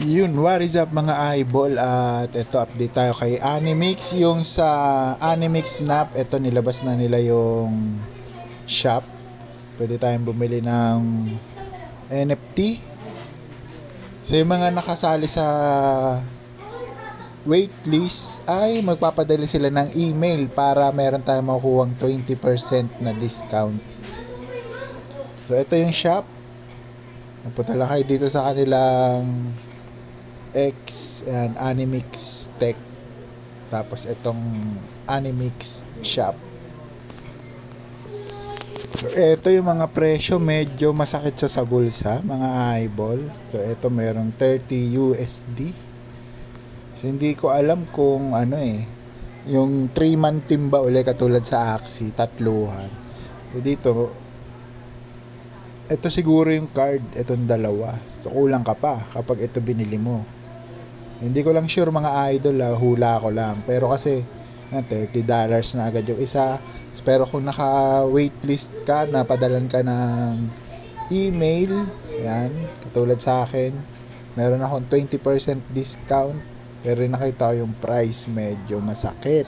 Yun, what is up mga eyeball? At ito, update tayo kay Animix. Yung sa Animix Snap, ito nilabas na nila yung shop. Pwede tayong bumili ng NFT. So yung mga nakasali sa waitlist ay magpapadali sila ng email para meron tayong makukuhang 20% na discount. So ito yung shop. Napunta lang kayo dito sa kanilang X and Animix Tech, tapos itong Animix Shop. So ito yung mga presyo, medyo masakit siya sa bulsa mga eyeball. So ito merong 30 USD. So hindi ko alam kung ano yung 3-man team ba uli katulad sa Axie, tatluhan. So dito ito siguro yung card, itong dalawa. So kulang ka pa kapag ito binili mo. Hindi ko lang sure mga idol, hula ko lang. Pero kasi $30 na agad yung isa. Pero kung naka-waitlist ka, napadalan ka ng email, yan, katulad sa akin, meron akong 20% discount. Pero nakita ko yung price, medyo masakit.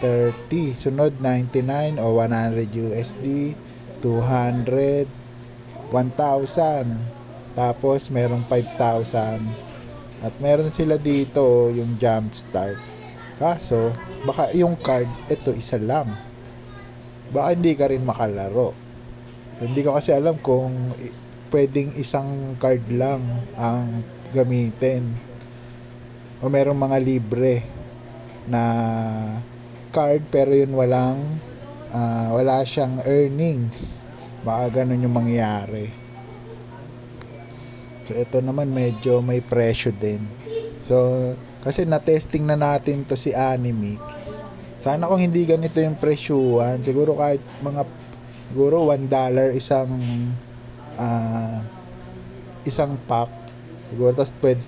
30, sunod 99 o 100 USD, 200, 1,000. Tapos merong 5,000. At meron sila dito yung jump start. Kaso, baka yung card, ito isa lang. Baka hindi ka rin makalaro. Hindi ko kasi alam kung pwedeng isang card lang ang gamitin. O merong mga libre na card pero yun wala siyang earnings. Baka ganun yung mangyayari. So ito naman medyo may presyo din. So kasi na-testing na natin to si Animix. Sana kung hindi ganito yung presyuhan, siguro kahit siguro $1 isang pack. Siguro tapos pwede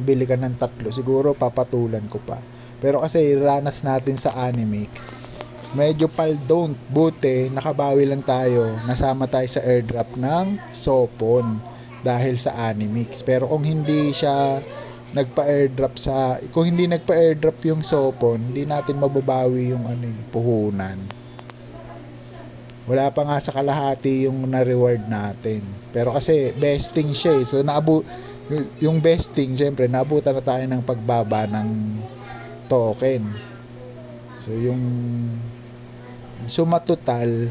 bili ka ng tatlo. Siguro papatulan ko pa. Pero kasi ranas natin sa Animix, medyo don't. Buti nakabawi lang tayo. Nasama tayo sa airdrop ng Sopon dahil sa Animix. Pero kung hindi nagpa-airdrop yung Sopon, hindi natin mababawi yung puhunan. Wala pa nga sa kalahati yung na-reward natin. Pero kasi besting siya So yung besting, syempre naabutan na tayo ng pagbaba ng token. So yung suma total,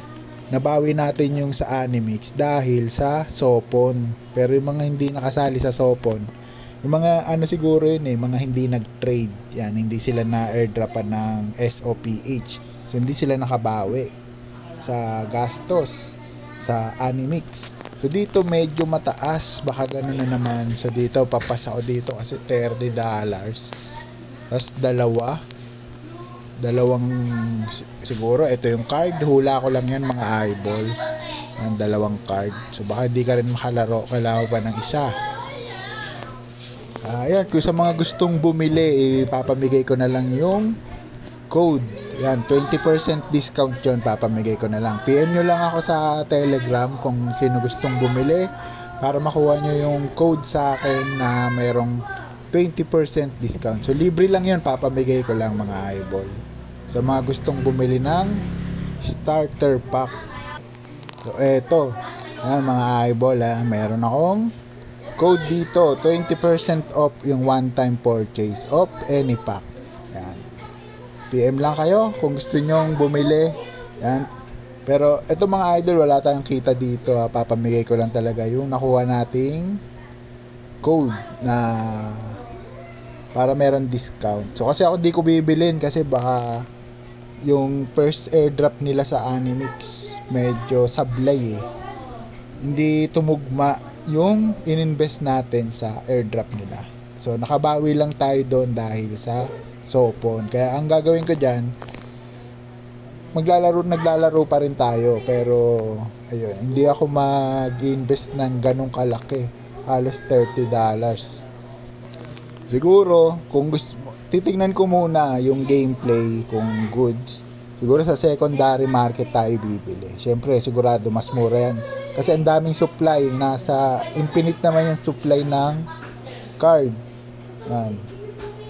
nabawi natin yung sa Animix dahil sa Sopon. Pero yung mga hindi nakasali sa Sopon, yung mga siguro yun mga hindi nag-trade, yan, hindi sila na-airdropan ng SOPH. So hindi sila nakabawi sa gastos sa Animix. So dito medyo mataas, baka ganun na naman. So dito papasa ko dito kasi $30. Tapos dalawang siguro ito yung card, hula ko lang yan mga eyeball, ang dalawang card. So baka hindi ka rin makalaro, kailangan pa ng isa. Ayan, kung sa mga gustong bumili, papamigay ko na lang yung code. Yan, 20% discount yun, papamigay ko na lang. PM nyo lang ako sa Telegram kung sino gustong bumili para makuha nyo yung code sa akin na mayroong 20% discount. So libre lang yun, papamigay ko lang mga eyeball. Sa mga gustong bumili ng starter pack. So eto, yan mga eyeball, mayroon akong code dito, 20% off yung one-time purchase of any pack. Yan. PM lang kayo kung gusto nyong bumili. Yan. Pero eto mga idol, wala tayong kita dito. Papamigay ko lang talaga yung nakuha nating code na para meron discount. So kasi ako di ko bibilin kasi baka yung first airdrop nila sa Animix medyo sablay hindi tumugma yung ininvest natin sa airdrop nila. So nakabawi lang tayo doon dahil sa Sopon. Kaya ang gagawin ko dyan, naglalaro pa rin tayo, pero ayun, hindi ako mag-invest ng ganong kalaki, halos $30. Siguro kung gusto, titingnan ko muna yung gameplay kung goods. Siguro sa secondary market tayo bibili. Syempre sigurado mas mura yan kasi ang daming supply, nasa infinite naman yung supply ng card. Yan.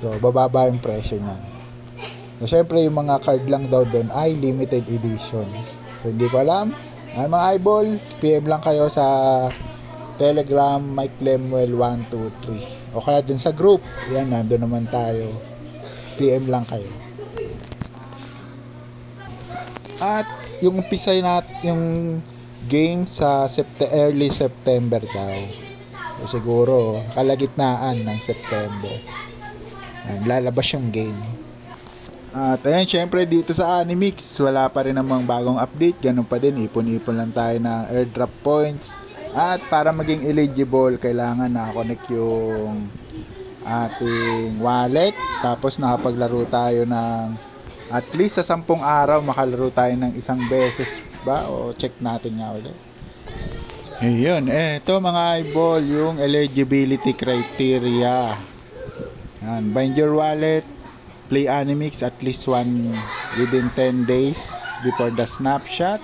So, bababa yung presyo niyan. So, syempre, yung mga card lang daw doon ay limited edition. So, hindi ko alam. Mga eyeball, PM lang kayo sa Telegram, Mike Lemuel 123. O kaya dun sa group. Yan, nandun naman tayo. PM lang kayo. At yung umpisa yung game sa early September daw. So, siguro, kalagitnaan ng September. Yan, lalabas yung game. At ayan, syempre dito sa Animix, wala pa rin namang bagong update. Ganun pa din, ipon-ipon lang tayo ng airdrop points. At para maging eligible, kailangan na-connect yung ating wallet. Tapos nakapaglaro tayo ng at least sa 10 araw, makalaro tayo ng isang beses ba? O check natin nga ulit. Ayun, ito mga eyeball, yung eligibility criteria. Yan, bind your wallet, play Animix at least one within 10 days before the snapshot.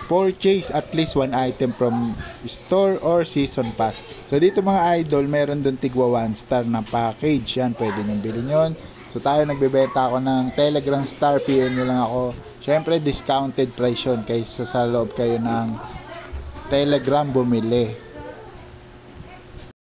Purchase at least one item from store or season pass. So dito mga idol, meron doon tigwa 1 star na package. Yan, pwede nyo bilhin yun. So tayo nagbebenta ako ng Telegram Star, PM nyo lang ako. Syempre discounted price yun kaysa sa loob kayo ng Telegram bumili.